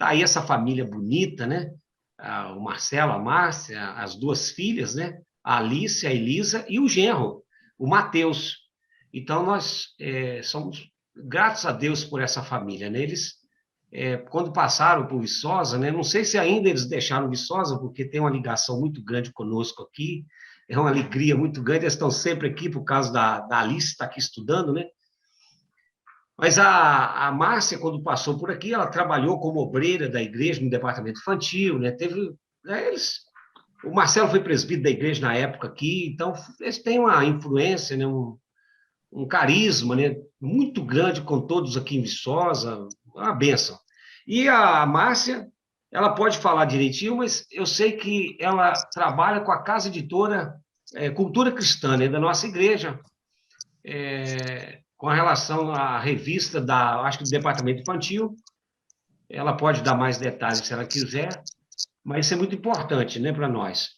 Tá aí essa família bonita, né? O Marcelo, a Márcia, as duas filhas, né? A Alice, a Elisa e o genro, o Matheus. Então, nós somos gratos a Deus por essa família, né? Eles, quando passaram por Viçosa, né? Não sei se ainda eles deixaram Viçosa, porque tem uma ligação muito grande conosco aqui, é uma alegria muito grande, eles estão sempre aqui por causa da Alice, está aqui estudando, né? Mas a Márcia, quando passou por aqui, ela trabalhou como obreira da igreja no departamento infantil, né? O Marcelo foi presbítero da igreja na época aqui, então eles têm uma influência, né? Um carisma, né? Muito grande com todos aqui em Viçosa, uma bênção. E a Márcia, ela pode falar direitinho, mas eu sei que ela trabalha com a casa editora Cultura Cristã, né? Da nossa igreja, com relação à revista acho que do departamento infantil. Ela pode dar mais detalhes se ela quiser, mas isso é muito importante, né, para nós.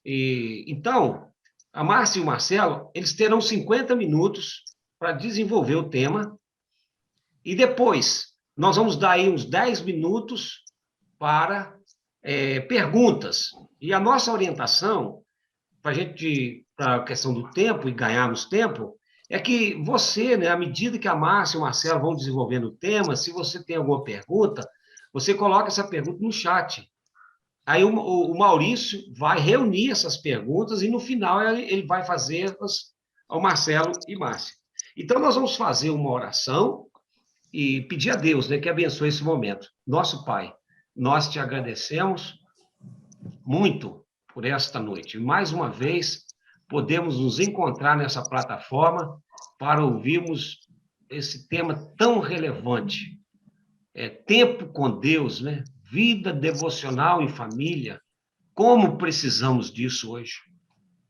Então, a Márcia e o Marcelo, eles terão 50 minutos para desenvolver o tema, e depois nós vamos dar aí uns 10 minutos para perguntas. E a nossa orientação, para a questão do tempo e ganharmos tempo, é que você, né, à medida que a Márcia e o Marcelo vão desenvolvendo o tema, se você tem alguma pergunta, você coloca essa pergunta no chat. Aí o Maurício vai reunir essas perguntas e, no final, ele vai fazer-las ao Marcelo e Márcia. Então, nós vamos fazer uma oração e pedir a Deus, né, que abençoe esse momento. Nosso Pai, nós te agradecemos muito por esta noite. Mais uma vez, podemos nos encontrar nessa plataforma para ouvirmos esse tema tão relevante. Tempo com Deus, né? Vida devocional em família. Como precisamos disso hoje?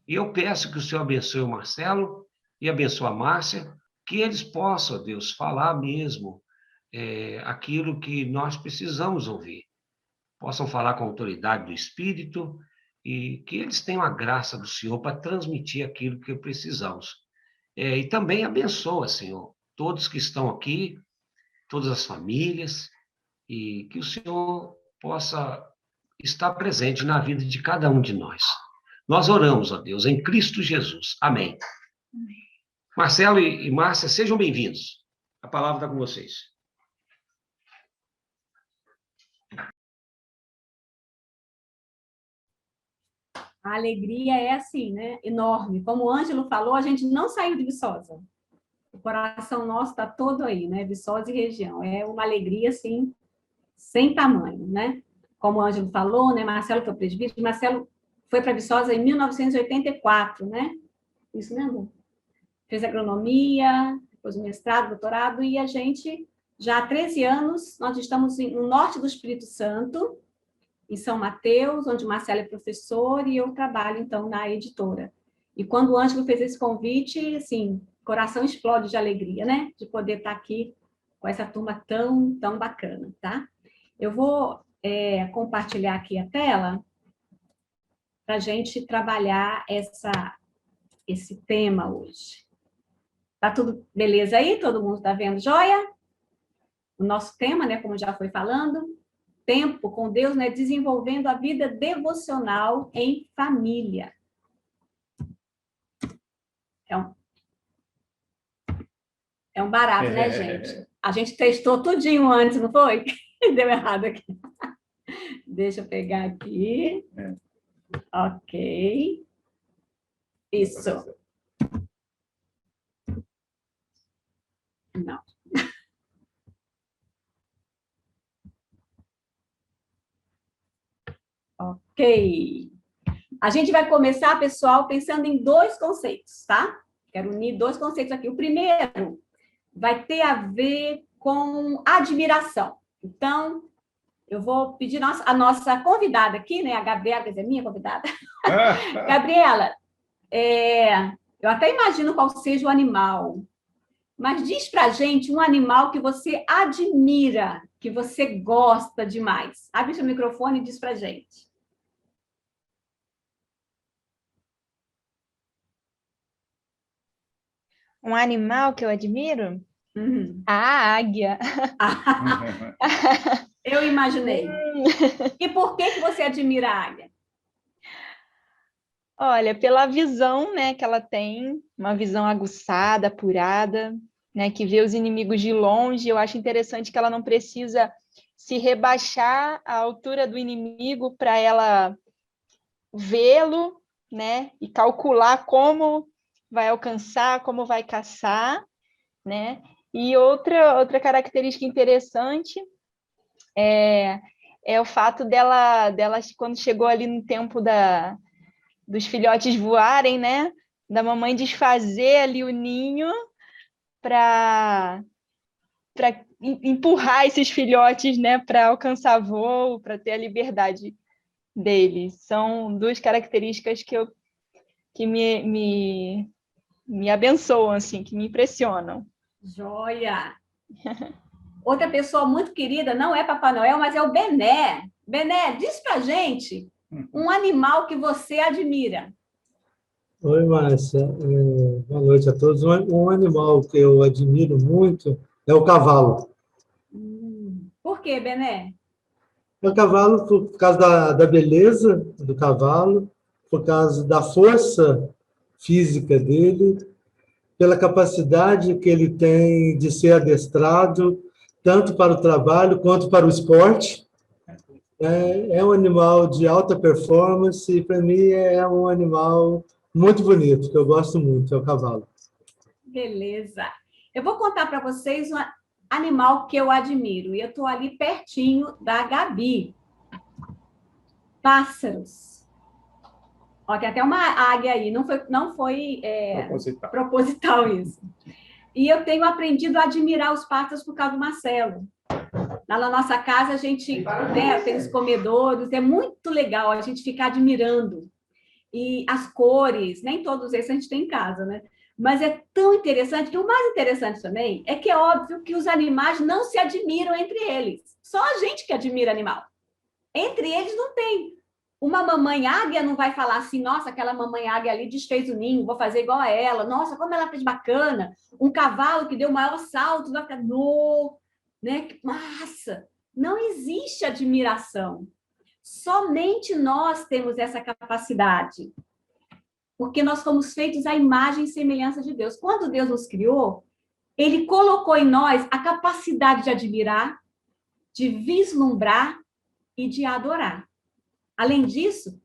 E eu peço que o Senhor abençoe o Marcelo e abençoe a Márcia, que eles possam, Deus, falar mesmo aquilo que nós precisamos ouvir. Possam falar com a autoridade do Espírito e que eles tenham a graça do Senhor para transmitir aquilo que precisamos. E também abençoa, Senhor, todos que estão aqui, todas as famílias, e que o Senhor possa estar presente na vida de cada um de nós. Nós oramos, ó Deus, em Cristo Jesus. Amém. Marcelo e Márcia, sejam bem-vindos. A palavra está com vocês. A alegria é assim, né? Enorme. Como o Ângelo falou, a gente não saiu de Viçosa. O coração nosso está todo aí, né? Viçosa e região. É uma alegria, assim, sem tamanho, né? Como o Ângelo falou, né? Marcelo foi presbítero. Marcelo foi para Viçosa em 1984, né? Isso mesmo? Fez agronomia, depois o mestrado, doutorado, e a gente, já há 13 anos, nós estamos no norte do Espírito Santo, em São Mateus, onde o Marcelo é professor, e eu trabalho, então, na editora. E quando o Ângelo fez esse convite, assim, o coração explode de alegria, né? De poder estar aqui com essa turma tão, tão bacana, tá? Eu vou compartilhar aqui a tela para a gente trabalhar esse tema hoje. Tá tudo beleza aí? Todo mundo está vendo joia? O nosso tema, né, como já foi falando, tempo com Deus, né, desenvolvendo a vida devocional em família. É um barato, né, gente? A gente testou tudinho antes, não foi? Deu errado aqui. Deixa eu pegar aqui. Ok. Isso. Não. Ok. A gente vai começar, pessoal, pensando em dois conceitos, tá? Quero unir dois conceitos aqui. O primeiro vai ter a ver com admiração. Então, eu vou pedir a nossa convidada aqui, né? A Gabriela, quer dizer, minha convidada. Gabriela, eu até imagino qual seja o animal, mas diz pra gente um animal que você admira, que você gosta demais. Abre seu microfone e diz pra gente. Um animal que eu admiro? Uhum. A águia. Eu imaginei. E por que você admira a águia? Olha, pela visão, né, que ela tem, uma visão aguçada, apurada, né, que vê os inimigos de longe. Eu acho interessante que ela não precisa se rebaixar à altura do inimigo para ela vê-lo, né, e calcular como vai alcançar, como vai caçar, né? E outra característica interessante é o fato dela, quando chegou ali no tempo dos filhotes voarem, né? Da mamãe desfazer ali o ninho para empurrar esses filhotes, né? Para alcançar voo, para ter a liberdade deles. São duas características que me abençoam, assim, que me impressionam. Joia! Outra pessoa muito querida não é Papai Noel, mas é o Bené. Bené, diz pra gente um animal que você admira. Oi, Márcia. Boa noite a todos. Um animal que eu admiro muito é o cavalo. Por quê, Bené? O cavalo, por causa da beleza do cavalo, por causa da força física dele, pela capacidade que ele tem de ser adestrado, tanto para o trabalho quanto para o esporte. É um animal de alta performance e, para mim, é um animal muito bonito, que eu gosto muito, é o cavalo. Beleza. Eu vou contar para vocês um animal que eu admiro. E eu estou ali pertinho da Gabi. Pássaros. Ó, tem até uma águia aí. Não foi proposital isso. E eu tenho aprendido a admirar os pássaros por causa do Marcelo. Lá na nossa casa, a gente tem os comedouros. É muito legal a gente ficar admirando. E as cores, nem todos esses a gente tem em casa, né? Mas é tão interessante. E o mais interessante também é que é óbvio que os animais não se admiram entre eles. Só a gente que admira animal. Entre eles não tem. Uma mamãe águia não vai falar assim, nossa, aquela mamãe águia ali desfez o ninho, vou fazer igual a ela. Nossa, como ela fez bacana. Um cavalo que deu o maior salto, vai ficar, no, né? Que massa. Não existe admiração. Somente nós temos essa capacidade. Porque nós fomos feitos à imagem e semelhança de Deus. Quando Deus nos criou, ele colocou em nós a capacidade de admirar, de vislumbrar e de adorar. Além disso,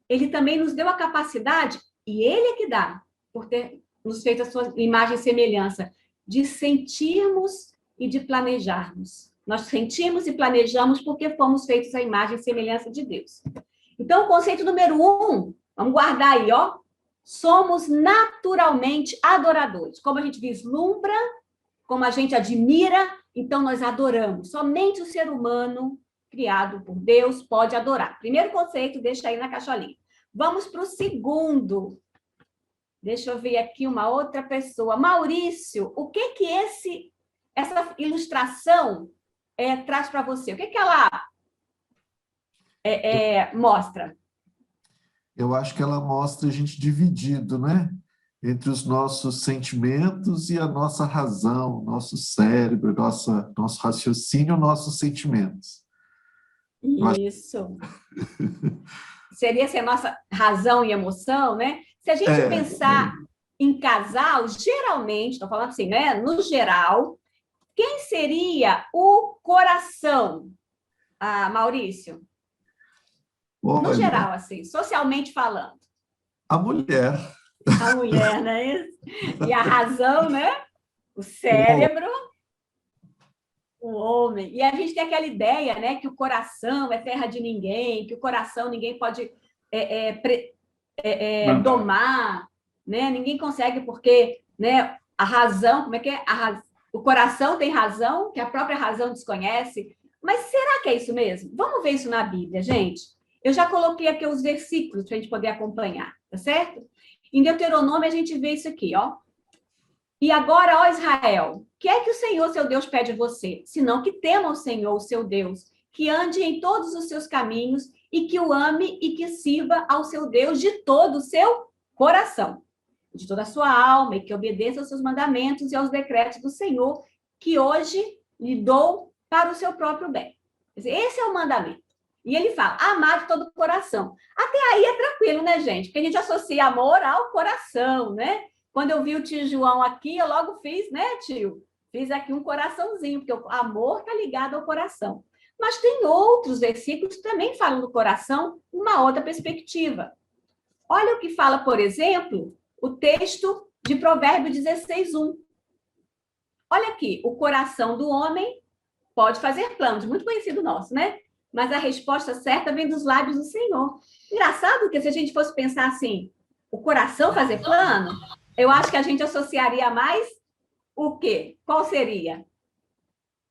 ele também nos deu a capacidade, e ele é que dá, por ter nos feito a sua imagem e semelhança, de sentirmos e de planejarmos. Nós sentimos e planejamos porque fomos feitos à imagem e semelhança de Deus. Então, o conceito número 1, vamos guardar aí, ó. Somos naturalmente adoradores. Como a gente vislumbra, como a gente admira, então nós adoramos. Somente o ser humano criado por Deus pode adorar. Primeiro conceito, deixa aí na caixolinha. Vamos para o segundo. Deixa eu ver aqui uma outra pessoa. Maurício, o que essa ilustração traz para você? O que ela mostra? Eu acho que ela mostra a gente dividido, né? Entre os nossos sentimentos e a nossa razão, nosso cérebro, nosso raciocínio, nossos sentimentos. Isso. Seria assim, a nossa razão e emoção, né? Se a gente pensar em casal, geralmente, estou falando assim, né? No geral, quem seria o coração, Maurício? Olha, no geral, assim, socialmente falando. A mulher. A mulher, né? E a razão, né? O cérebro, o homem. E a gente tem aquela ideia, né? Que o coração é terra de ninguém, que o coração ninguém pode domar, né? Ninguém consegue porque, né? A razão, como é que é? O coração tem razão, que a própria razão desconhece. Mas será que é isso mesmo? Vamos ver isso na Bíblia, gente. Eu já coloquei aqui os versículos para a gente poder acompanhar, tá certo? Em Deuteronômio, a gente vê isso aqui, ó. E agora, ó Israel, que é que o Senhor, seu Deus, pede a você? Senão que tema o Senhor, seu Deus, que ande em todos os seus caminhos e que o ame e que sirva ao seu Deus de todo o seu coração, de toda a sua alma, e que obedeça aos seus mandamentos e aos decretos do Senhor, que hoje lhe dou para o seu próprio bem. Esse é o mandamento. E ele fala, amar de todo o coração. Até aí é tranquilo, né, gente? Porque a gente associa amor ao coração, né? Quando eu vi o tio João aqui, eu logo fiz, né, tio? Fiz aqui um coraçãozinho, porque o amor está ligado ao coração. Mas tem outros versículos que também falam do coração, uma outra perspectiva. Olha o que fala, por exemplo, o texto de Provérbios 16:1. Olha aqui, o coração do homem pode fazer planos, muito conhecido nosso, né? Mas a resposta certa vem dos lábios do Senhor. Engraçado que se a gente fosse pensar assim, o coração fazer plano, eu acho que a gente associaria mais o quê? Qual seria?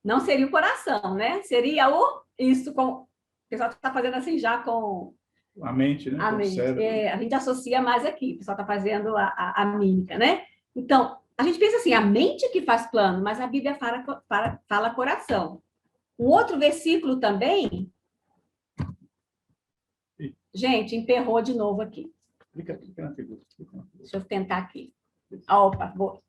Não seria o coração, né? Seria isso com... O pessoal está fazendo assim já com... A mente, né? A mente. A gente associa mais aqui, o pessoal está fazendo a mímica, né? Então, a gente pensa assim, a mente que faz plano, mas a Bíblia fala coração. Um outro versículo também... Gente, emperrou de novo aqui. Clica na figura. Deixa eu tentar aqui. Opa, boa.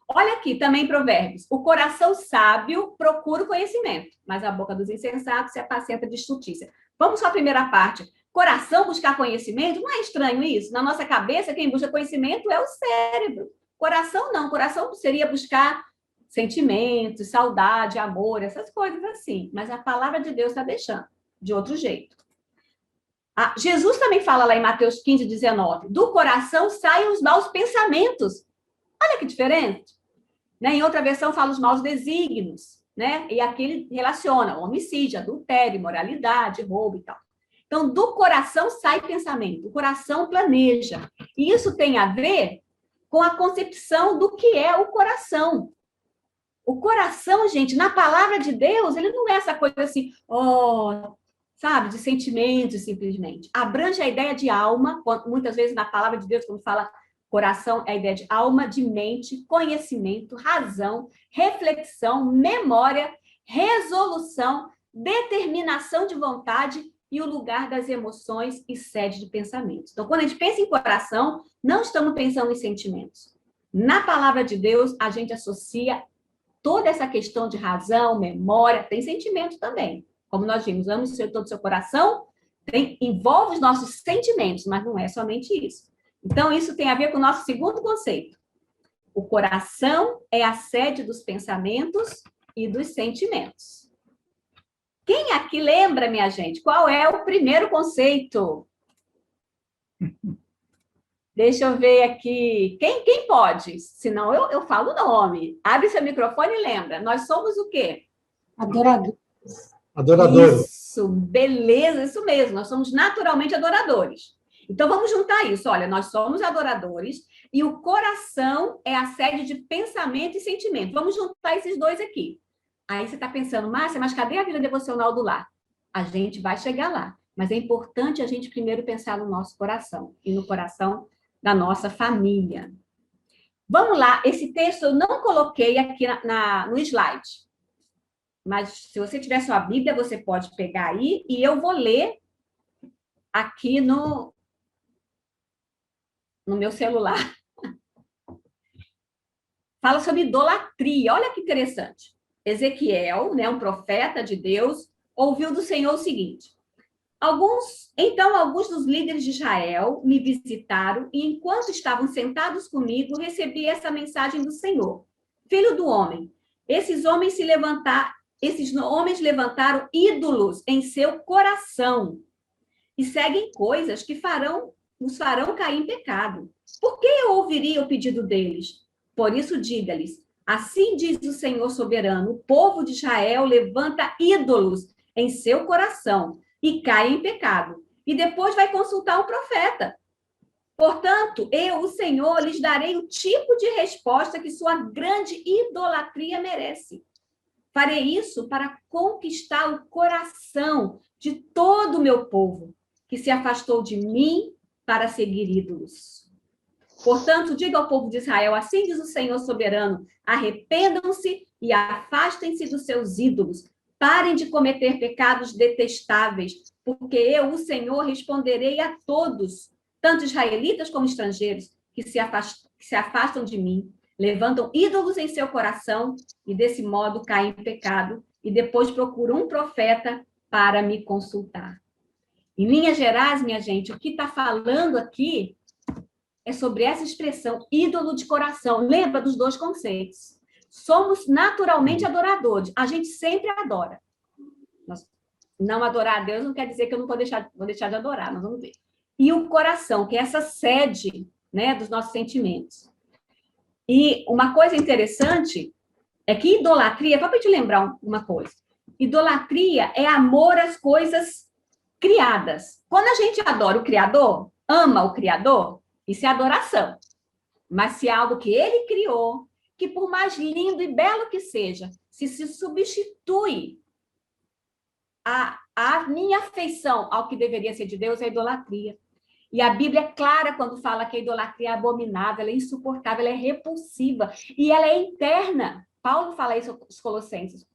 Olha aqui, também Provérbios. O coração sábio procura o conhecimento, mas a boca dos insensatos se apacenta de estultícia. Vamos só à primeira parte. Coração buscar conhecimento? Não é estranho isso? Na nossa cabeça, quem busca conhecimento é o cérebro. Coração não. Coração seria buscar sentimentos, saudade, amor, essas coisas assim. Mas a palavra de Deus está deixando de outro jeito. Jesus também fala lá em Mateus 15:19. Do coração saem os maus pensamentos. Olha que diferente. Né? Em outra versão fala os maus desígnios, né? E aqui ele relaciona homicídio, adultério, imoralidade, roubo e tal. Então, do coração sai pensamento, o coração planeja. E isso tem a ver com a concepção do que é o coração. O coração, gente, na palavra de Deus, ele não é essa coisa assim, sabe, de sentimentos, simplesmente. Abrange a ideia de alma, muitas vezes na palavra de Deus, quando fala coração, é a ideia de alma, de mente, conhecimento, razão, reflexão, memória, resolução, determinação de vontade e o lugar das emoções e sede de pensamentos. Então, quando a gente pensa em coração, não estamos pensando em sentimentos. Na palavra de Deus, a gente associa toda essa questão de razão, memória, tem sentimento também. Como nós vimos, ame o Senhor de todo o seu coração, envolve os nossos sentimentos, mas não é somente isso. Então, isso tem a ver com o nosso segundo conceito. O coração é a sede dos pensamentos e dos sentimentos. Quem aqui lembra, minha gente, qual é o primeiro conceito? Deixa eu ver aqui. Quem pode? Senão eu falo o nome. Abre seu microfone e lembra. Nós somos o quê? Adoradores. Isso, beleza, isso mesmo. Nós somos naturalmente adoradores. Então, vamos juntar isso. Olha, nós somos adoradores e o coração é a sede de pensamento e sentimento. Vamos juntar esses dois aqui. Aí você está pensando, Márcia, mas cadê a vida devocional do lar? A gente vai chegar lá. Mas é importante a gente primeiro pensar no nosso coração e no coração da nossa família. Vamos lá, esse texto eu não coloquei aqui no slide. Mas se você tiver sua Bíblia, você pode pegar aí e eu vou ler aqui no meu celular. Fala sobre idolatria. Olha que interessante. Ezequiel, né, um profeta de Deus, ouviu do Senhor o seguinte: alguns dos líderes de Israel me visitaram e, enquanto estavam sentados comigo, recebi essa mensagem do Senhor. Filho do homem, esses homens levantaram ídolos em seu coração e seguem coisas que os farão cair em pecado. Por que eu ouviria o pedido deles? Por isso, diga-lhes: assim diz o Senhor soberano, o povo de Israel levanta ídolos em seu coração e cai em pecado. E depois vai consultar um profeta. Portanto, eu, o Senhor, lhes darei o tipo de resposta que sua grande idolatria merece. Farei isso para conquistar o coração de todo o meu povo, que se afastou de mim para seguir ídolos. Portanto, diga ao povo de Israel, assim diz o Senhor soberano, arrependam-se e afastem-se dos seus ídolos. Parem de cometer pecados detestáveis, porque eu, o Senhor, responderei a todos, tanto israelitas como estrangeiros, que se afastam de mim. levantam ídolos em seu coração e, desse modo, caem em pecado e depois procuram um profeta para me consultar. Em linhas gerais, minha gente, o que está falando aqui é sobre essa expressão, ídolo de coração. Lembra dos dois conceitos. Somos naturalmente adoradores. A gente sempre adora. Não adorar a Deus não quer dizer que eu não vou deixar de adorar, nós vamos ver. E o coração, que é essa sede, né, dos nossos sentimentos. E uma coisa interessante é que idolatria, só para te lembrar uma coisa, idolatria é amor às coisas criadas. Quando a gente adora o Criador, ama o Criador, isso é adoração. Mas se é algo que ele criou, que por mais lindo e belo que seja, se substitui a minha afeição ao que deveria ser de Deus, é idolatria. E a Bíblia é clara quando fala que a idolatria é abominável, ela é insuportável, ela é repulsiva e ela é interna. Paulo fala isso aos Colossenses.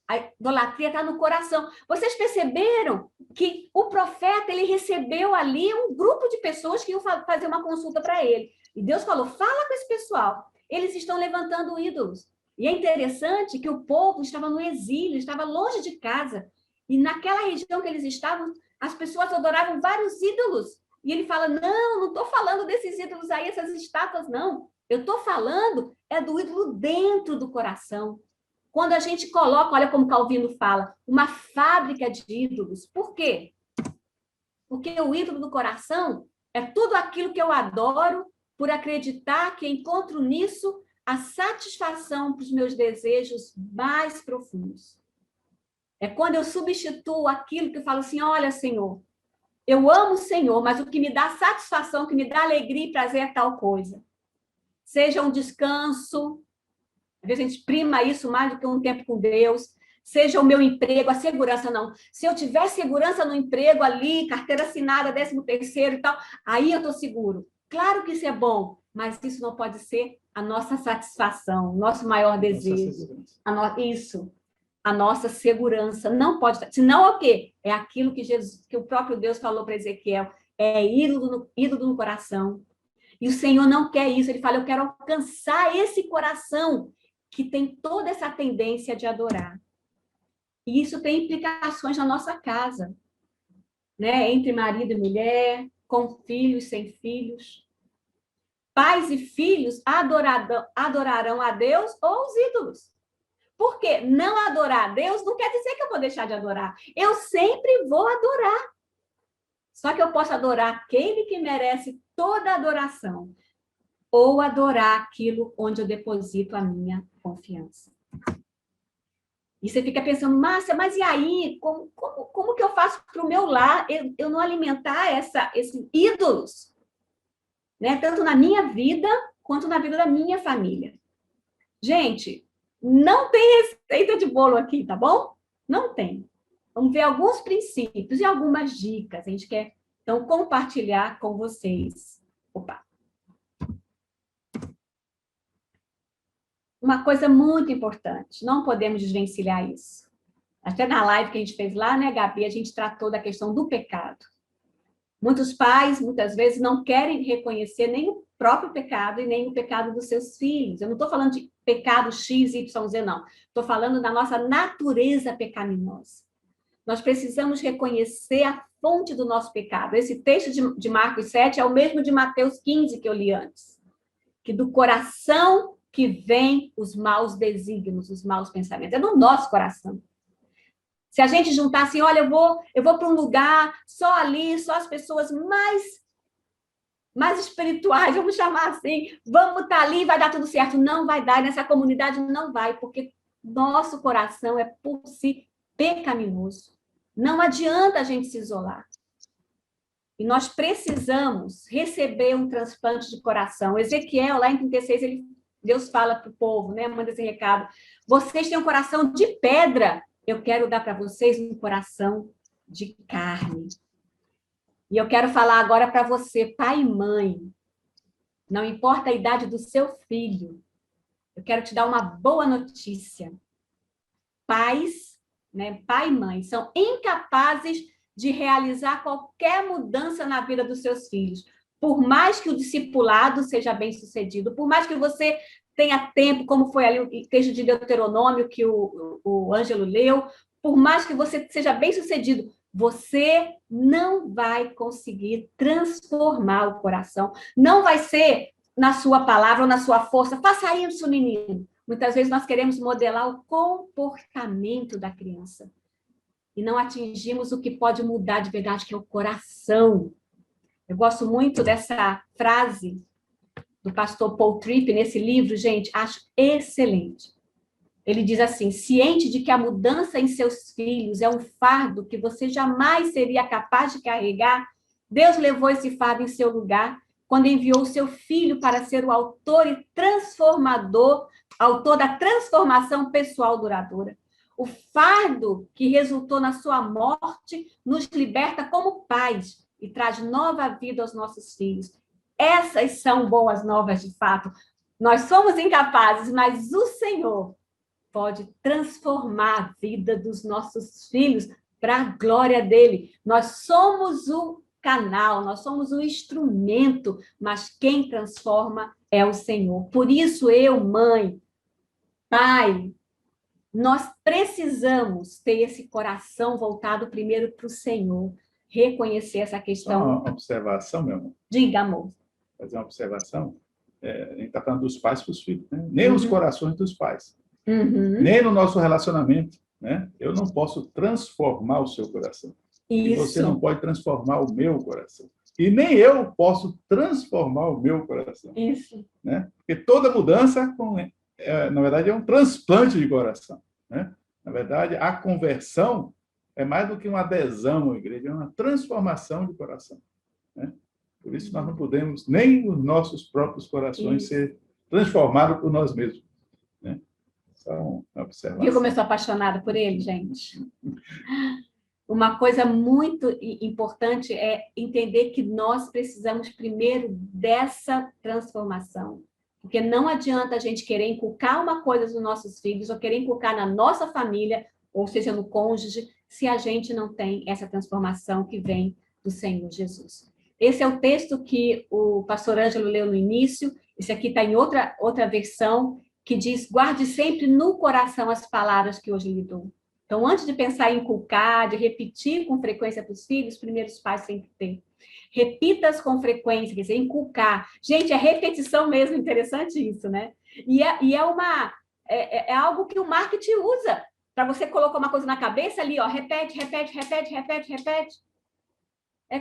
A idolatria está no coração. Vocês perceberam que o profeta ele recebeu ali um grupo de pessoas que iam fazer uma consulta para ele. E Deus falou, fala com esse pessoal. Eles estão levantando ídolos. E é interessante que o povo estava no exílio, estava longe de casa. E naquela região que eles estavam, as pessoas adoravam vários ídolos. E ele fala, não estou falando desses ídolos aí, essas estátuas, não. Eu estou falando do ídolo dentro do coração. Quando a gente coloca, olha como Calvino fala, uma fábrica de ídolos. Por quê? Porque o ídolo do coração é tudo aquilo que eu adoro por acreditar que encontro nisso a satisfação para os meus desejos mais profundos. É quando eu substituo aquilo que eu falo assim, olha, Senhor, eu amo o Senhor, mas o que me dá satisfação, o que me dá alegria e prazer é tal coisa. Seja um descanso, às vezes a gente prima isso mais do que um tempo com Deus, seja o meu emprego, a segurança, não. Se eu tiver segurança no emprego ali, carteira assinada, 13º e tal, aí eu estou seguro. Claro que isso é bom, mas isso não pode ser a nossa satisfação, o nosso maior desejo. Isso. A nossa segurança não pode estar. Senão é o quê? É aquilo que o próprio Deus falou para Ezequiel, é ídolo no coração. E o Senhor não quer isso, ele fala, eu quero alcançar esse coração que tem toda essa tendência de adorar. E isso tem implicações na nossa casa, né? Entre marido e mulher, com filhos, sem filhos. Pais e filhos adorarão a Deus ou os ídolos. Porque não adorar a Deus não quer dizer que eu vou deixar de adorar. Eu sempre vou adorar. Só que eu posso adorar aquele que merece toda a adoração. Ou adorar aquilo onde eu deposito a minha confiança. E você fica pensando, Márcia, mas e aí? Como que eu faço para o meu lar eu não alimentar esses ídolos? Né? Tanto na minha vida, quanto na vida da minha família. Gente, não tem receita de bolo aqui, tá bom? Não tem. Vamos ver alguns princípios e algumas dicas. A gente quer, então, compartilhar com vocês. Opa! Uma coisa muito importante, não podemos desvencilhar isso. Até na live que a gente fez lá, né, Gabi, a gente tratou da questão do pecado. Muitos pais, muitas vezes, não querem reconhecer nem o próprio pecado e nem o pecado dos seus filhos. Eu não estou falando de pecado X, Y, Z, não. Estou falando da nossa natureza pecaminosa. Nós precisamos reconhecer a fonte do nosso pecado. Esse texto de Marcos 7 é o mesmo de Mateus 15 que eu li antes. Que do coração que vem os maus desígnios, os maus pensamentos. É do nosso coração. Se a gente juntar assim, olha, eu vou para um lugar, só ali, só as pessoas mais espirituais, vamos chamar assim, vamos estar ali, vai dar tudo certo. Não vai dar, nessa comunidade não vai, porque nosso coração é por si pecaminoso. Não adianta a gente se isolar. E nós precisamos receber um transplante de coração. Ezequiel, lá em 36, Deus fala para o povo, né? Manda esse recado. Vocês têm um coração de pedra. Eu quero dar para vocês um coração de carne. E eu quero falar agora para você, pai e mãe. Não importa a idade do seu filho. Eu quero te dar uma boa notícia. Pais, né, pai e mãe, são incapazes de realizar qualquer mudança na vida dos seus filhos. Por mais que o discipulado seja bem sucedido, por mais que você tenha tempo, como foi ali o texto de Deuteronômio que o Ângelo leu, por mais que você seja bem-sucedido, você não vai conseguir transformar o coração. Não vai ser na sua palavra ou na sua força. Faça isso, menino. Muitas vezes nós queremos modelar o comportamento da criança e não atingimos o que pode mudar de verdade, que é o coração. Eu gosto muito dessa frase do pastor Paul Tripp nesse livro, gente, acho excelente. Ele diz assim: ciente de que a mudança em seus filhos é um fardo que você jamais seria capaz de carregar, Deus levou esse fardo em seu lugar quando enviou o seu filho para ser o autor e transformador, autor da transformação pessoal duradoura. O fardo que resultou na sua morte nos liberta como pais e traz nova vida aos nossos filhos. Essas são boas novas de fato. Nós somos incapazes, mas o Senhor pode transformar a vida dos nossos filhos para a glória dele. Nós somos o canal, nós somos o instrumento, mas quem transforma é o Senhor. Por isso, eu, mãe, pai, nós precisamos ter esse coração voltado primeiro para o Senhor, reconhecer essa questão. Só uma observação, meu amor. Diga, amor. Fazer uma observação. A gente está falando dos pais para os filhos, né? Nem nos corações dos pais. Nem no nosso relacionamento, né? Eu não posso transformar o seu coração. Isso. E você não pode transformar o meu coração. E nem eu posso transformar o meu coração. Isso. Né? Porque toda mudança, na verdade, é um transplante de coração. Né? Na verdade, a conversão é mais do que uma adesão à igreja, é uma transformação de coração. Né? Por isso, nós não podemos nem os nossos próprios corações ser transformados por nós mesmos. Né? São observações. Viu como eu sou apaixonada por ele, gente? Uma coisa muito importante é entender que nós precisamos primeiro dessa transformação. Porque não adianta a gente querer inculcar uma coisa nos nossos filhos ou querer inculcar na nossa família, ou seja, no cônjuge, se a gente não tem essa transformação que vem do Senhor Jesus. Esse é o texto que o pastor Ângelo leu no início. Esse aqui está em outra versão, que diz: guarde sempre no coração as palavras que hoje lhe dou. Então, antes de pensar em inculcar, de repetir com frequência para os filhos, primeiro os pais têm que ter. Repita-as com frequência, quer dizer, inculcar. Gente, é repetição mesmo, interessante isso, né? E é algo que o marketing usa, para você colocar uma coisa na cabeça ali, ó, repete.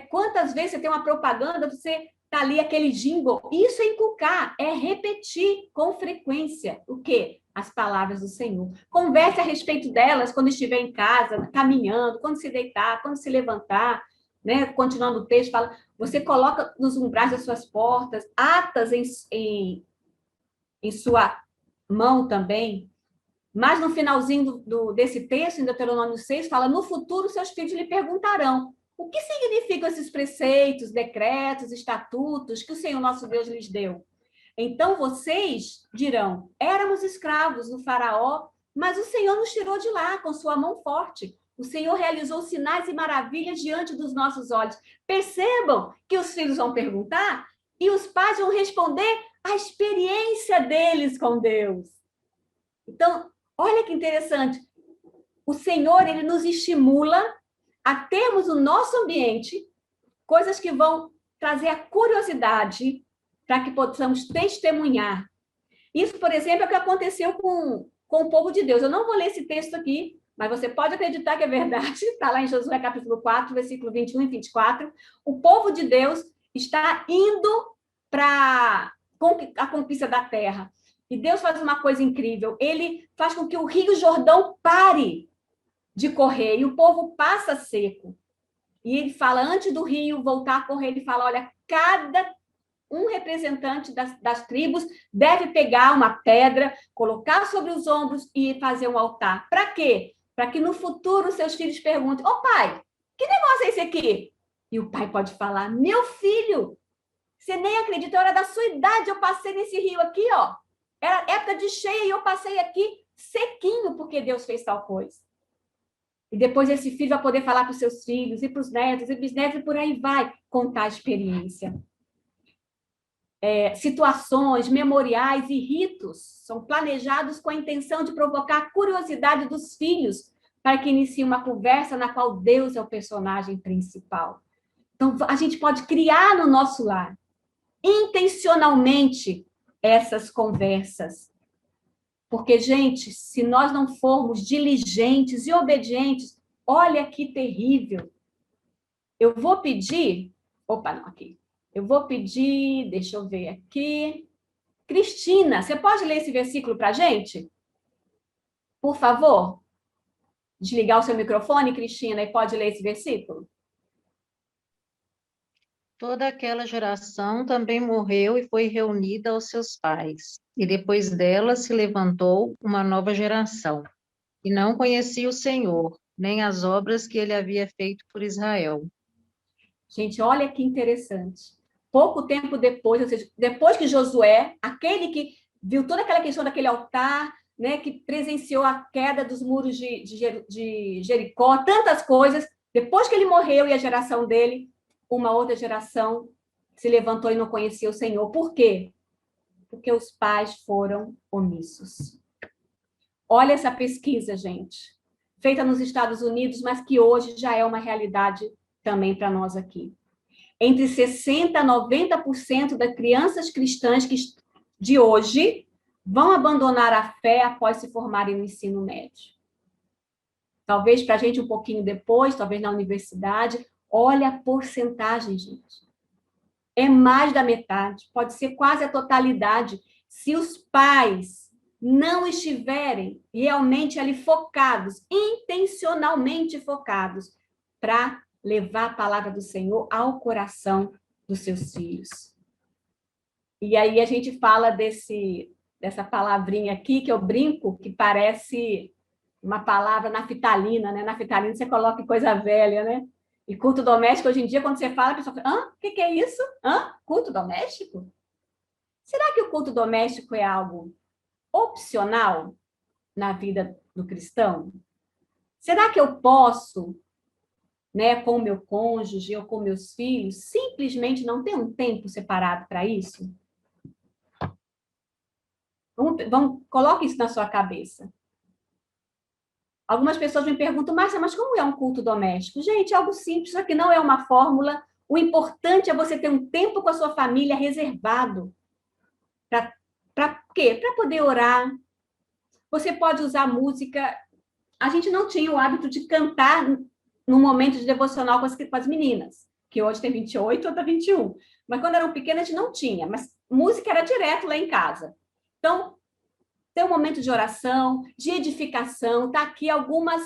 Quantas vezes você tem uma propaganda, você tá ali aquele jingle. Isso é inculcar, é repetir com frequência. O quê? As palavras do Senhor. Converse a respeito delas quando estiver em casa, caminhando, quando se deitar, quando se levantar, né? Continuando o texto, fala, você coloca nos umbrais das suas portas, atas em sua mão também. Mas no finalzinho desse texto, em Deuteronômio 6, fala, no futuro seus filhos lhe perguntarão, o que significam esses preceitos, decretos, estatutos que o Senhor nosso Deus lhes deu? Então vocês dirão, éramos escravos do faraó, mas o Senhor nos tirou de lá com sua mão forte. O Senhor realizou sinais e maravilhas diante dos nossos olhos. Percebam que os filhos vão perguntar e os pais vão responder a experiência deles com Deus. Então, olha que interessante. O Senhor, ele nos estimula a termos no nosso ambiente coisas que vão trazer a curiosidade para que possamos testemunhar. Isso, por exemplo, é o que aconteceu com o povo de Deus. Eu não vou ler esse texto aqui, mas você pode acreditar que é verdade. Está lá em Josué capítulo 4, versículo 21 e 24. O povo de Deus está indo para a conquista da terra. E Deus faz uma coisa incrível. Ele faz com que o Rio Jordão pare de correr e o povo passa seco. E ele fala, antes do rio voltar a correr, ele fala, olha, cada um representante das tribos deve pegar uma pedra, colocar sobre os ombros e fazer um altar. Para quê? Para que no futuro seus filhos perguntem, ô pai, que negócio é esse aqui? E o pai pode falar, meu filho, você nem acredita, era da sua idade, eu passei nesse rio aqui, ó. Era época de cheia e eu passei aqui sequinho porque Deus fez tal coisa. E depois esse filho vai poder falar para os seus filhos, e para os netos, e bisnetos, e por aí vai, contar a experiência. situações, memoriais e ritos são planejados com a intenção de provocar a curiosidade dos filhos para que iniciem uma conversa na qual Deus é o personagem principal. Então, a gente pode criar no nosso lar, intencionalmente, essas conversas. Porque, gente, se nós não formos diligentes e obedientes, olha que terrível. Eu vou pedir... Opa, não, aqui. Eu vou pedir, deixa eu ver aqui. Cristina, você pode ler esse versículo para a gente? Por favor? Desligar o seu microfone, Cristina, e pode ler esse versículo? Toda aquela geração também morreu e foi reunida aos seus pais. E depois dela se levantou uma nova geração, e não conhecia o Senhor, nem as obras que ele havia feito por Israel. Gente, olha que interessante. Pouco tempo depois, ou seja, depois que Josué, aquele que viu toda aquela questão daquele altar, né, que presenciou a queda dos muros de Jericó, tantas coisas, depois que ele morreu e a geração dele, uma outra geração se levantou e não conhecia o Senhor. Por quê? Porque os pais foram omissos. Olha essa pesquisa, gente, feita nos Estados Unidos, mas que hoje já é uma realidade também para nós aqui. Entre 60% a 90% das crianças cristãs de hoje vão abandonar a fé após se formarem no ensino médio. Talvez para a gente um pouquinho depois, talvez na universidade. Olha a porcentagem, gente. É mais da metade, pode ser quase a totalidade. Se os pais não estiverem realmente ali focados, intencionalmente focados, para levar a palavra do Senhor ao coração dos seus filhos. E aí a gente fala dessa palavrinha aqui, que eu brinco, que parece uma palavra naftalina, né? Naftalina você coloca em coisa velha, né? E culto doméstico, hoje em dia, quando você fala, a pessoa fala, hã? O que é isso? Hã? Culto doméstico? Será que o culto doméstico é algo opcional na vida do cristão? Será que eu posso, né, com o meu cônjuge ou com meus filhos, simplesmente não ter um tempo separado para isso? Coloque isso na sua cabeça. Algumas pessoas me perguntam, Márcia, mas como é um culto doméstico? Gente, é algo simples, isso aqui não é uma fórmula. O importante é você ter um tempo com a sua família reservado. Para quê? Para poder orar. Você pode usar música. A gente não tinha o hábito de cantar no momento de devocional com as meninas, que hoje tem 28, outra 21. Mas quando eram pequenas, a gente não tinha. Mas música era direto lá em casa. Então, ter um momento de oração, de edificação, tá aqui algumas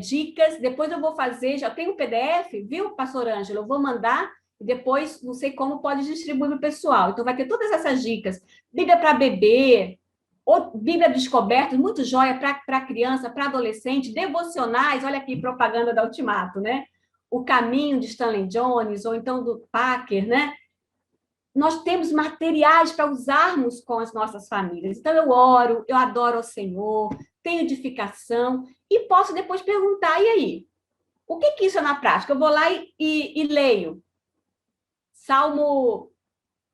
dicas, depois eu vou fazer, já tem um PDF, viu, pastor Ângelo? Eu vou mandar, e depois, não sei como, pode distribuir para o pessoal. Então, vai ter todas essas dicas. Bíblia para bebê, ou Bíblia descoberta, muito joia para criança, para adolescente, devocionais, olha aqui, propaganda da Ultimato, né? O Caminho de Stanley Jones, ou então do Packer, né? Nós temos materiais para usarmos com as nossas famílias. Então, eu oro, eu adoro ao Senhor, tenho edificação, e posso depois perguntar, e aí? O que isso é na prática? Eu vou lá e leio. Salmo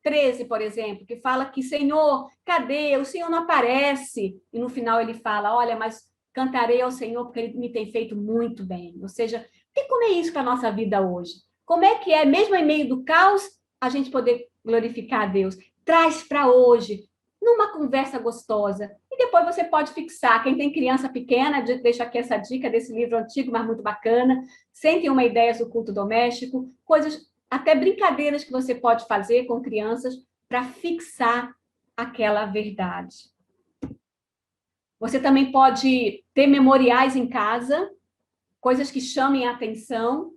13, por exemplo, que fala que, Senhor, cadê? O Senhor não aparece. E no final ele fala, olha, mas cantarei ao Senhor porque Ele me tem feito muito bem. Ou seja, como é isso para a nossa vida hoje? Como é que é, mesmo em meio do caos, a gente poder glorificar a Deus? Traz para hoje, numa conversa gostosa. E depois você pode fixar. Quem tem criança pequena, deixa aqui essa dica desse livro antigo, mas muito bacana. 101 ideias do culto doméstico. Coisas, até brincadeiras que você pode fazer com crianças para fixar aquela verdade. Você também pode ter memoriais em casa, coisas que chamem a atenção.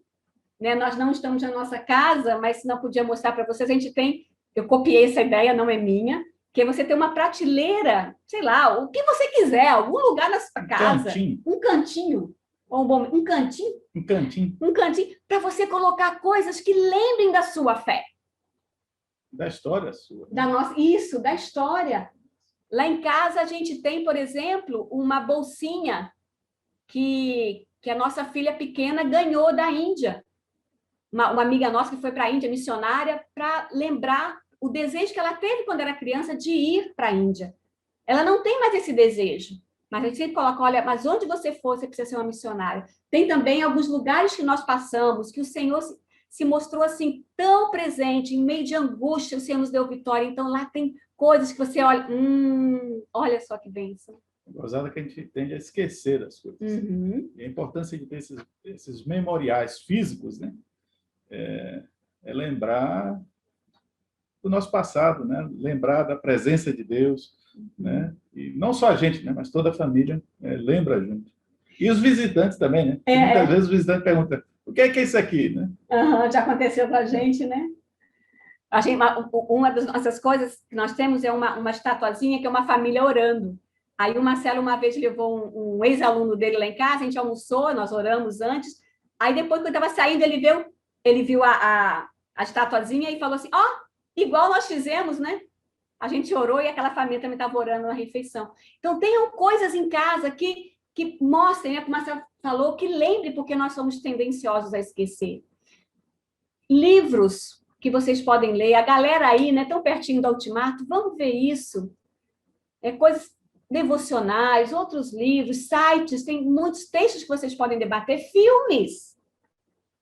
Né? Nós não estamos na nossa casa, mas se não podia mostrar para vocês, a gente tem, eu copiei essa ideia, não é minha, que é você ter uma prateleira, sei lá, o que você quiser, algum lugar na sua casa, um cantinho, um cantinho, para você colocar coisas que lembrem da sua fé. Da história sua. Isso, da história. Lá em casa a gente tem, por exemplo, uma bolsinha que a nossa filha pequena ganhou da Índia. Uma amiga nossa que foi para a Índia, missionária, para lembrar o desejo que ela teve quando era criança de ir para a Índia. Ela não tem mais esse desejo. Mas a gente sempre coloca, olha, mas onde você for, você precisa ser uma missionária. Tem também alguns lugares que nós passamos, que o Senhor se mostrou assim, tão presente, em meio de angústia, o Senhor nos deu vitória. Então, lá tem coisas que você olha, olha só que bênção. Gozada que a gente tende a esquecer as coisas. Uhum. E a importância de ter esses memoriais físicos, né? É lembrar do nosso passado, né? Lembrar da presença de Deus, né? E não só a gente, né? Mas toda a família lembra junto. E os visitantes também, né? Muitas vezes os visitantes perguntam, o que é isso aqui, né? Uhum, já aconteceu com a gente, né? Uma das nossas coisas que nós temos é uma estatuazinha que é uma família orando. Aí o Marcelo uma vez levou um ex-aluno dele lá em casa, a gente almoçou, nós oramos antes. Aí depois, quando estava saindo, ele viu a estatuazinha e falou assim, igual nós fizemos, né? A gente orou e aquela família também estava orando na refeição. Então, tenham coisas em casa que mostrem, né, como a Marcelo falou, que lembre, porque nós somos tendenciosos a esquecer. Livros que vocês podem ler, a galera aí, né, tão pertinho do Ultimato, vamos ver isso. Coisas devocionais, outros livros, sites, tem muitos textos que vocês podem debater, filmes.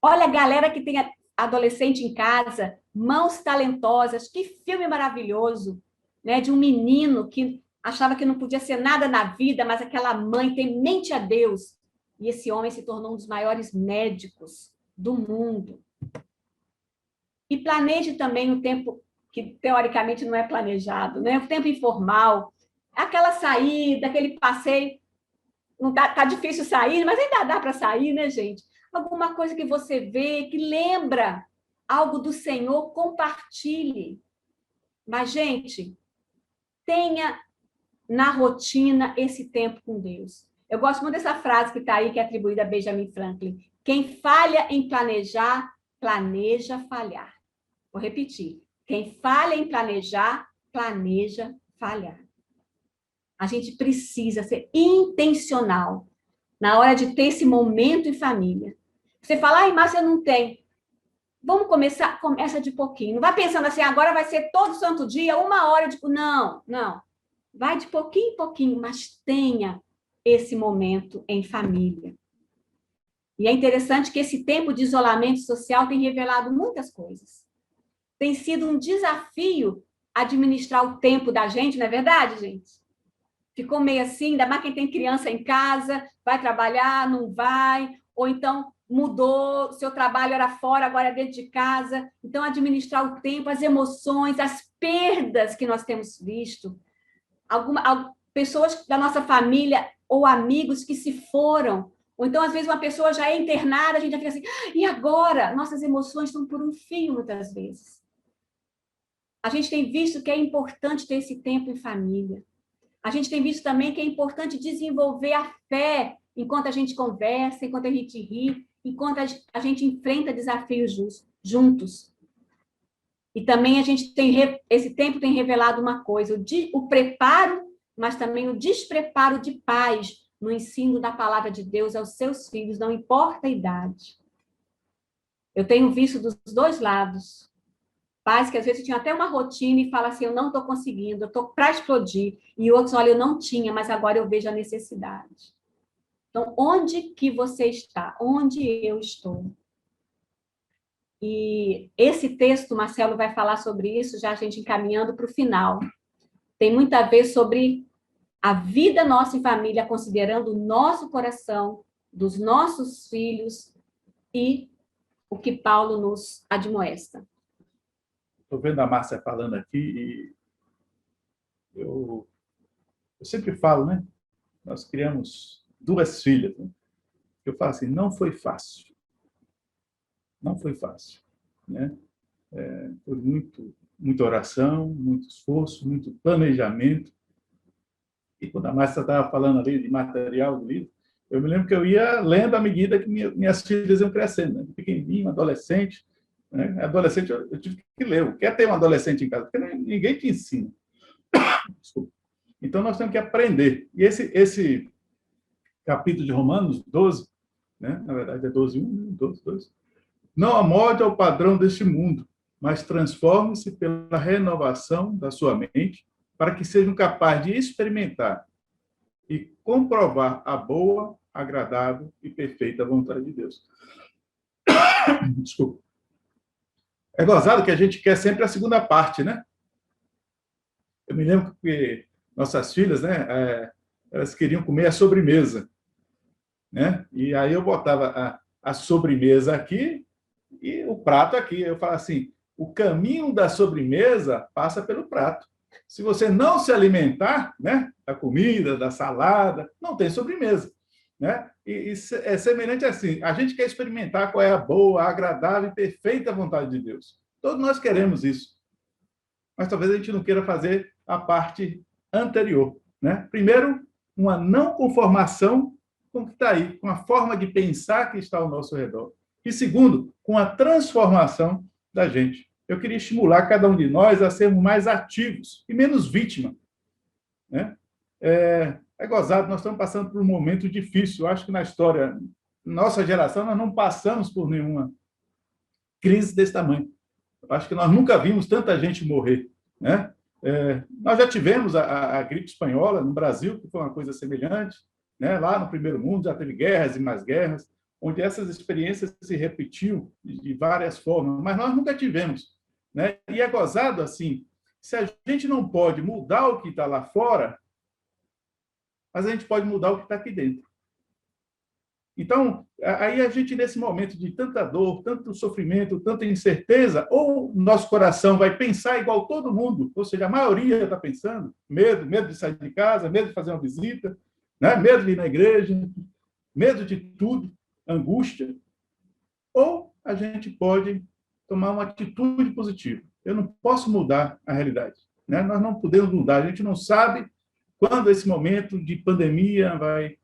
Olha a galera que tem adolescente em casa, Mãos Talentosas, que filme maravilhoso, né, de um menino que achava que não podia ser nada na vida, mas aquela mãe temente a Deus, e esse homem se tornou um dos maiores médicos do mundo. E planeje também o tempo que, teoricamente, não é planejado, né? O tempo informal, aquela saída, aquele passeio, não tá difícil sair, mas ainda dá para sair, né, gente? Alguma coisa que você vê, que lembra algo do Senhor, compartilhe. Mas, gente, tenha na rotina esse tempo com Deus. Eu gosto muito dessa frase que está aí, que é atribuída a Benjamin Franklin. Quem falha em planejar, planeja falhar. Vou repetir. Quem falha em planejar, planeja falhar. A gente precisa ser intencional na hora de ter esse momento em família. Você fala, Márcia, não tem. Vamos começa de pouquinho. Não vai pensando assim, agora vai ser todo santo dia, 1 hora de... Não. Vai de pouquinho em pouquinho, mas tenha esse momento em família. E é interessante que esse tempo de isolamento social tem revelado muitas coisas. Tem sido um desafio administrar o tempo da gente, não é verdade, gente? Ficou meio assim, ainda mais quem tem criança em casa, vai trabalhar, não vai, ou então mudou, seu trabalho era fora, agora é dentro de casa. Então, administrar o tempo, as emoções, as perdas que nós temos visto. Pessoas da nossa família ou amigos que se foram, ou então, às vezes, uma pessoa já é internada, a gente já fica assim, e agora? Nossas emoções estão por um fio, muitas vezes. A gente tem visto que é importante ter esse tempo em família. A gente tem visto também que é importante desenvolver a fé enquanto a gente conversa, enquanto a gente ri, enquanto a gente enfrenta desafios juntos. E também esse tempo tem revelado uma coisa, o preparo, mas também o despreparo de pais no ensino da palavra de Deus aos seus filhos, não importa a idade. Eu tenho visto dos dois lados. Pais que às vezes tinham até uma rotina e falam assim, eu não estou conseguindo, eu estou para explodir. E outros, olha, eu não tinha, mas agora eu vejo a necessidade. Então, onde que você está? Onde eu estou? E esse texto, Marcelo vai falar sobre isso, já a gente encaminhando para o final. Tem muito a ver sobre a vida nossa em família, considerando o nosso coração, dos nossos filhos e o que Paulo nos admoesta. Estou vendo a Márcia falando aqui e eu sempre falo, né? Nós criamos 2 filhas. Né? Eu falo assim, não foi fácil. Não foi fácil. Né? Foi muita oração, muito esforço, muito planejamento. E quando a Márcia estava falando ali de material do livro, eu me lembro que eu ia lendo à medida que minhas filhas iam crescendo. Né? Pequenininho, adolescente. Né? Adolescente, eu tive que ler. Quer ter um adolescente em casa? Porque ninguém te ensina. Desculpa. Então, nós temos que aprender. E esse capítulo de Romanos 12, né? Na verdade, é 12:1, 12:2. Não amolde ao padrão deste mundo, mas transforme-se pela renovação da sua mente, para que sejam capazes de experimentar e comprovar a boa, agradável e perfeita vontade de Deus. Desculpa. É gozado que a gente quer sempre a segunda parte, né? Eu me lembro que nossas filhas, né, elas queriam comer a sobremesa, né? E aí eu botava a sobremesa aqui e o prato aqui. Eu falo assim, o caminho da sobremesa passa pelo prato. Se você não se alimentar, né, da comida, da salada, não tem sobremesa, né? E é semelhante assim, a gente quer experimentar qual é a boa, agradável e perfeita vontade de Deus. Todos nós queremos isso. Mas talvez a gente não queira fazer a parte anterior, né? Primeiro, uma não conformação com o que está aí, com a forma de pensar que está ao nosso redor. E segundo, com a transformação da gente. Eu queria estimular cada um de nós a sermos mais ativos e menos vítima, né? É gozado, nós estamos passando por um momento difícil. Eu acho que na história, nossa geração, nós não passamos por nenhuma crise desse tamanho. Eu acho que nós nunca vimos tanta gente morrer, né? Nós já tivemos a gripe espanhola no Brasil, que foi uma coisa semelhante, né? Lá no primeiro mundo já teve guerras e mais guerras, onde essas experiências se repetiu de várias formas, mas nós nunca tivemos, né? E é gozado assim, se a gente não pode mudar o que está lá fora, mas a gente pode mudar o que está aqui dentro. Então, aí a gente, nesse momento de tanta dor, tanto sofrimento, tanta incerteza, ou nosso coração vai pensar igual todo mundo, ou seja, a maioria está pensando, medo de sair de casa, medo de fazer uma visita, né? Medo de ir na igreja, medo de tudo, angústia, ou a gente pode tomar uma atitude positiva. Eu não posso mudar a realidade, né? Nós não podemos mudar, a gente não sabe quando esse momento de pandemia vai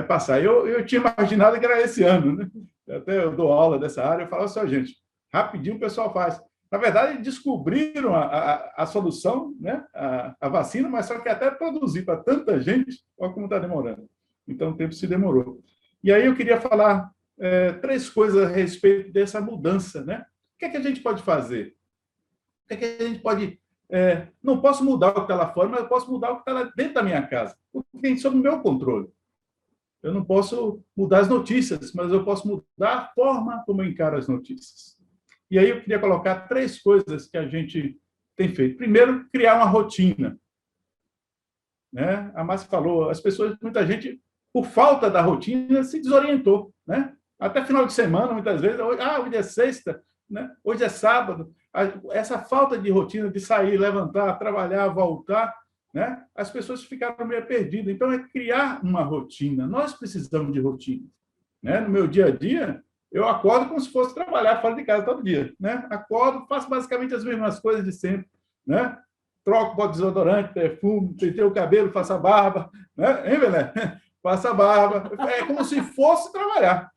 passar. Eu tinha imaginado que era esse ano, né? Até eu dou aula dessa área, eu falo assim, gente, rapidinho o pessoal faz. Na verdade, descobriram a solução, né? A vacina, mas só que até produzir para tanta gente, olha como está demorando. Então, o tempo se demorou. E aí eu queria falar 3 coisas a respeito dessa mudança, né? O que é que a gente pode fazer? O que é que a gente pode... não posso mudar o que está lá fora, mas eu posso mudar o que está lá dentro da minha casa, porque tem sob o meu controle. Eu não posso mudar as notícias, mas eu posso mudar a forma como eu encaro as notícias. E aí eu queria colocar 3 coisas que a gente tem feito. Primeiro, criar uma rotina, né? A Márcia falou, muita gente, por falta da rotina, se desorientou, né? Até final de semana, muitas vezes, hoje é sexta, né? Hoje é sábado. Essa falta de rotina de sair, levantar, trabalhar, voltar, né? As pessoas ficaram meio perdidas. Então, é criar uma rotina. Nós precisamos de rotina, né? No meu dia a dia, eu acordo como se fosse trabalhar fora de casa todo dia, né? Acordo, faço basicamente as mesmas coisas de sempre, né? Troco, boto desodorante, perfume, penteio o cabelo, faço a barba, né? Hein, Belé? Faço a barba. É como se fosse trabalhar.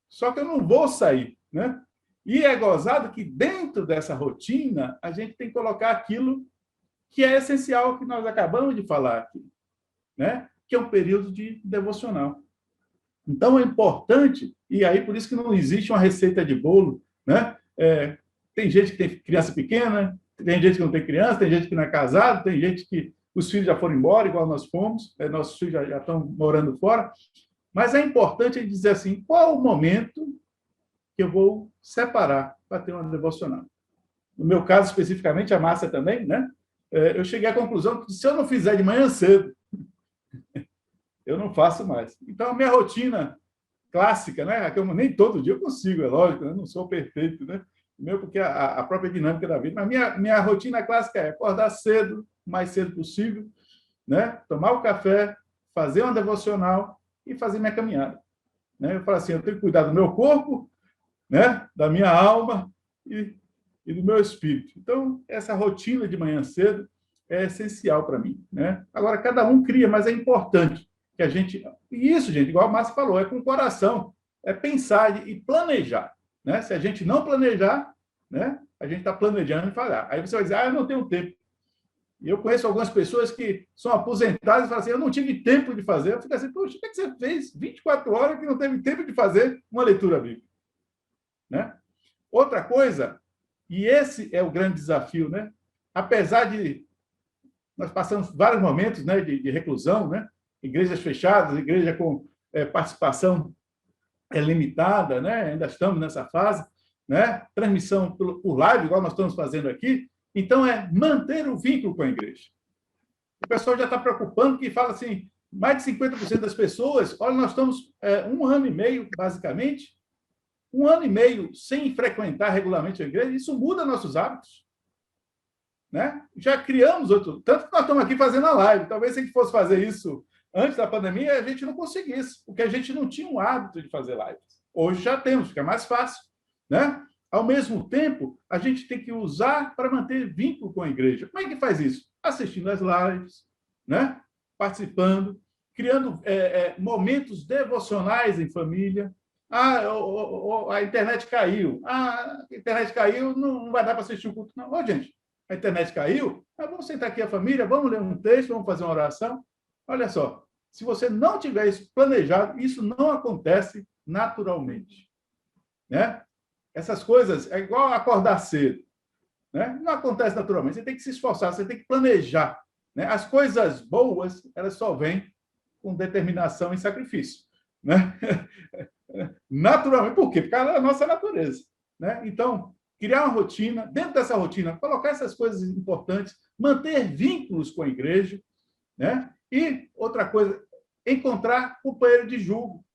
Só que eu não vou sair, né? E é gozado que dentro dessa rotina, a gente tem que colocar aquilo que é essencial, que nós acabamos de falar aqui, né? Que é um período de devocional. Então, é importante, e aí por isso que não existe uma receita de bolo, né? Tem gente que tem criança pequena, tem gente que não tem criança, tem gente que não é casado, tem gente que os filhos já foram embora, igual nós fomos, nossos filhos já estão morando fora, mas é importante dizer assim, qual é o momento que eu vou separar para ter uma devocional? No meu caso, especificamente, a Márcia também, né? Eu cheguei à conclusão que se eu não fizer de manhã cedo, eu não faço mais. Então, a minha rotina clássica, né? Nem todo dia eu consigo, é lógico, eu não sou perfeito, né? Meu, porque a própria dinâmica da vida. Mas minha rotina clássica é acordar cedo, o mais cedo possível, né? Tomar o café, fazer uma devocional e fazer minha caminhada, né? Eu falo assim, eu tenho que cuidar do meu corpo, né? Da minha alma e do meu espírito. Então, essa rotina de manhã cedo é essencial para mim, né? Agora, cada um cria, mas é importante que a gente... E isso, gente, igual a Márcia falou, é com o coração, é pensar e planejar, né? Se a gente não planejar, né? A gente está planejando e falhar. Aí você vai dizer, eu não tenho tempo. E eu conheço algumas pessoas que são aposentadas e falam assim, eu não tive tempo de fazer. Eu fico assim, poxa, o que você fez 24 horas que não teve tempo de fazer uma leitura bíblica? Né? Outra coisa, E esse é o grande desafio, né? Apesar de nós passamos vários momentos, né, de reclusão, né? Igrejas fechadas, igreja com participação limitada, né? Ainda estamos nessa fase, né? Transmissão por live, igual nós estamos fazendo aqui. Então, é manter o vínculo com a igreja. O pessoal já está preocupando, que fala assim, mais de 50% das pessoas, olha, nós estamos 1 ano e meio, basicamente, 1 ano e meio sem frequentar regularmente a igreja, isso muda nossos hábitos. Né? Já criamos outro, tanto que nós estamos aqui fazendo a live. Talvez se a gente fosse fazer isso antes da pandemia, a gente não conseguisse, porque a gente não tinha o hábito de fazer lives. Hoje já temos, fica mais fácil. Né? Ao mesmo tempo, a gente tem que usar para manter vínculo com a igreja. Como é que faz isso? Assistindo às lives, né? Participando, criando momentos devocionais em família. A internet caiu. A internet caiu, não vai dar para assistir o culto, não. Ô, gente, a internet caiu, vamos sentar aqui a família, vamos ler um texto, vamos fazer uma oração. Olha só, se você não tiver isso planejado, isso não acontece naturalmente. Né? Essas coisas é igual acordar cedo. Né? Não acontece naturalmente, você tem que se esforçar, você tem que planejar. Né? As coisas boas, elas só vêm com determinação e sacrifício. Né? Naturalmente, por quê? Porque é a nossa natureza. Né? Então, criar uma rotina, dentro dessa rotina, colocar essas coisas importantes, manter vínculos com a igreja, né? E outra coisa, encontrar companheiro de julgo.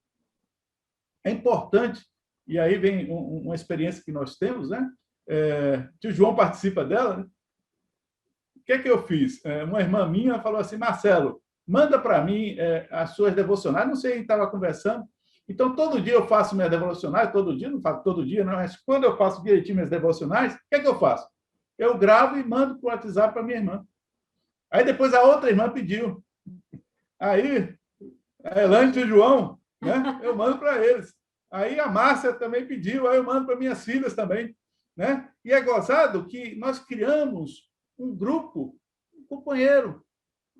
É importante, e aí vem uma experiência que nós temos, né? Que o João participa dela. Né? O que é que eu fiz? Uma irmã minha falou assim, Marcelo, manda para mim as suas devocionais, não sei, a gente estava conversando. Então, todo dia eu faço minhas devocionais, todo dia, não faço todo dia, não, mas quando eu faço direitinho minhas devocionais, o que é que eu faço? Eu gravo e mando para o WhatsApp para minha irmã. Aí depois a outra irmã pediu. Aí, a Elaine e o João, né? Eu mando para eles. Aí a Márcia também pediu, aí eu mando para minhas filhas também. Né? E é gozado que nós criamos um grupo, um companheiro.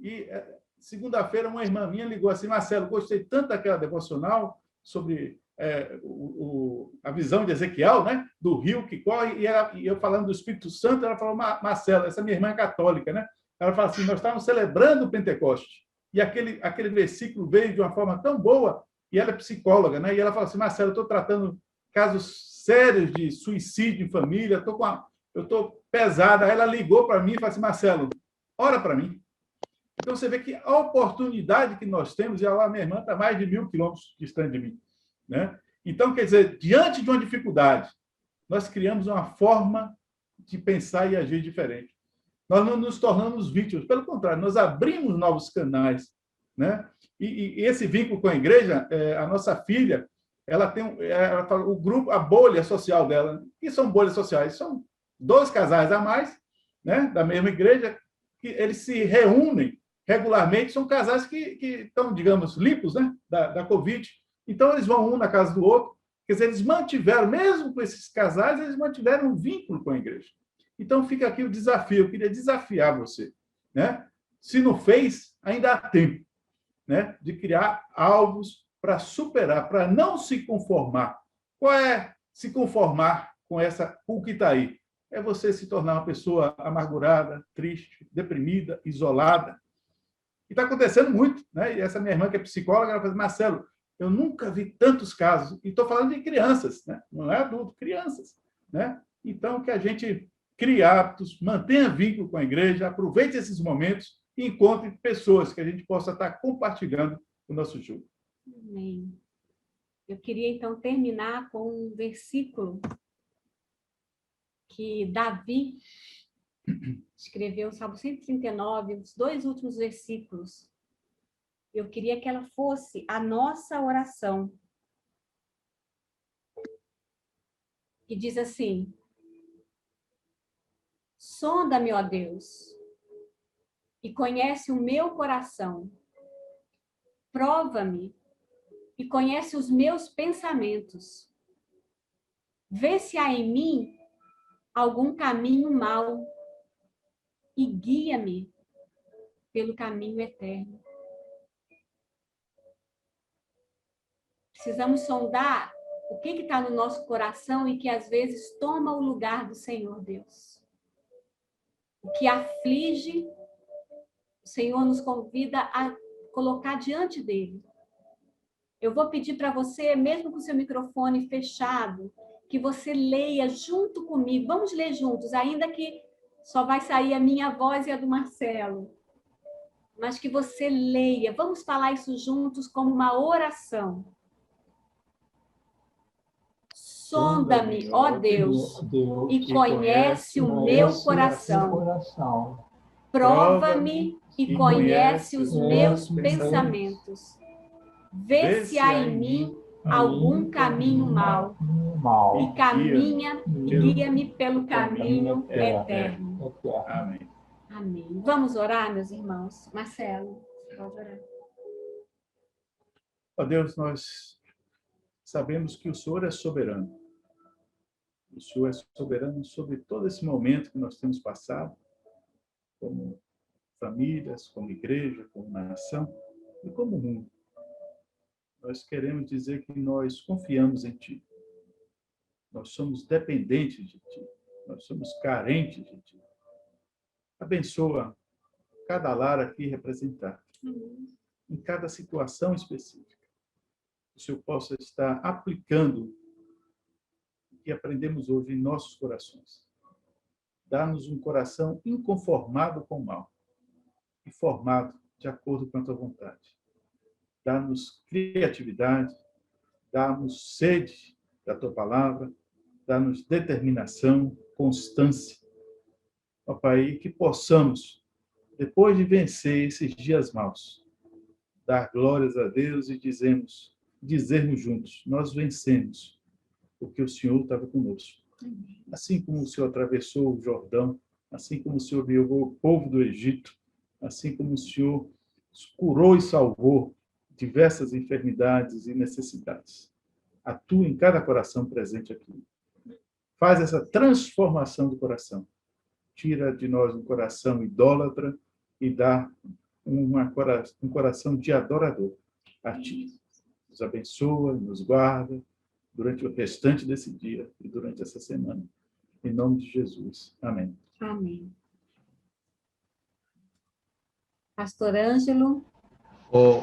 E segunda-feira uma irmã minha ligou assim, Marcelo, gostei tanto daquela devocional sobre a visão de Ezequiel, né? Do rio que corre, e eu falando do Espírito Santo, ela falou, Marcelo, essa minha irmã é católica, né? Ela fala assim, nós estávamos celebrando o Pentecoste, e aquele versículo veio de uma forma tão boa, e ela é psicóloga, né? E ela fala assim, Marcelo, eu estou tratando casos sérios de suicídio em família, eu estou pesada. Aí ela ligou para mim e falou assim, Marcelo, ora para mim. Então, você vê que a oportunidade que nós temos, e a minha irmã está mais de 1.000 quilômetros distante de mim. Né? Então, quer dizer, diante de uma dificuldade, nós criamos uma forma de pensar e agir diferente. Nós não nos tornamos vítimas, pelo contrário, nós abrimos novos canais. Né? E esse vínculo com a igreja, a nossa filha, ela tem o grupo, a bolha social dela. Que são bolhas sociais? São 2 casais a mais, né, da mesma igreja, que eles se reúnem regularmente, são casais que estão, digamos, limpos, né, da Covid. Então, eles vão um na casa do outro. Quer dizer, eles mantiveram, mesmo com esses casais, eles mantiveram um vínculo com a igreja. Então, fica aqui o desafio. Eu queria desafiar você. Né? Se não fez, ainda há tempo, né, de criar alvos para superar, para não se conformar. Qual é se conformar com o que está aí? É você se tornar uma pessoa amargurada, triste, deprimida, isolada. E está acontecendo muito. Né? E essa minha irmã, que é psicóloga, ela fala, Marcelo, eu nunca vi tantos casos. E estou falando de crianças, né? Não é adulto, crianças. Né? Então, que a gente crie hábitos, mantenha vínculo com a igreja, aproveite esses momentos e encontre pessoas que a gente possa estar compartilhando o nosso jugo. Amém. Eu queria, então, terminar com um versículo que Davi escreveu, Salmo 139, os 2 últimos versículos. Eu queria que ela fosse a nossa oração. Que diz assim, sonda-me, ó Deus, e conhece o meu coração. Prova-me e conhece os meus pensamentos. Vê se há em mim algum caminho mau e guia-me pelo caminho eterno. Precisamos sondar O que está no nosso coração e que às vezes toma o lugar do Senhor Deus? O que aflige, o Senhor nos convida a colocar diante dele. Eu vou pedir para você, mesmo com o seu microfone fechado, que você leia junto comigo. Vamos ler juntos, ainda que só vai sair a minha voz e a do Marcelo. Mas que você leia. Vamos falar isso juntos como uma oração. Sonda-me, ó Deus, e conhece o meu coração. Prova-me e conhece os meus pensamentos. Vê se há em mim algum caminho mau e guia-me pelo caminho eterno. Amém. Amém. Vamos orar, meus irmãos. Marcelo, pode orar. Ó Deus, nós sabemos que o Senhor é soberano. O Senhor é soberano sobre todo esse momento que nós temos passado, como famílias, como igreja, como nação e como mundo. Nós queremos dizer que nós confiamos em Ti. Nós somos dependentes de Ti. Nós somos carentes de Ti. Abençoa cada lar aqui representado, em cada situação específica. Que o Senhor possa estar aplicando o que aprendemos hoje em nossos corações. Dá-nos um coração inconformado com o mal e formado de acordo com a Tua vontade. Dá-nos criatividade, dá-nos sede da Tua palavra, dá-nos determinação, constância. Ó Pai, que possamos, depois de vencer esses dias maus, dar glórias a Deus e dizermos juntos, nós vencemos, porque o Senhor estava conosco. Assim como o Senhor atravessou o Jordão, assim como o Senhor levou o povo do Egito, assim como o Senhor curou e salvou diversas enfermidades e necessidades. Atua em cada coração presente aqui. Faz essa transformação do coração. Tira de nós um coração idólatra e dá um coração de adorador a Ti. Nos abençoa, nos guarda durante o restante desse dia e durante essa semana. Em nome de Jesus. Amém. Amém. Pastor Ângelo. Ô,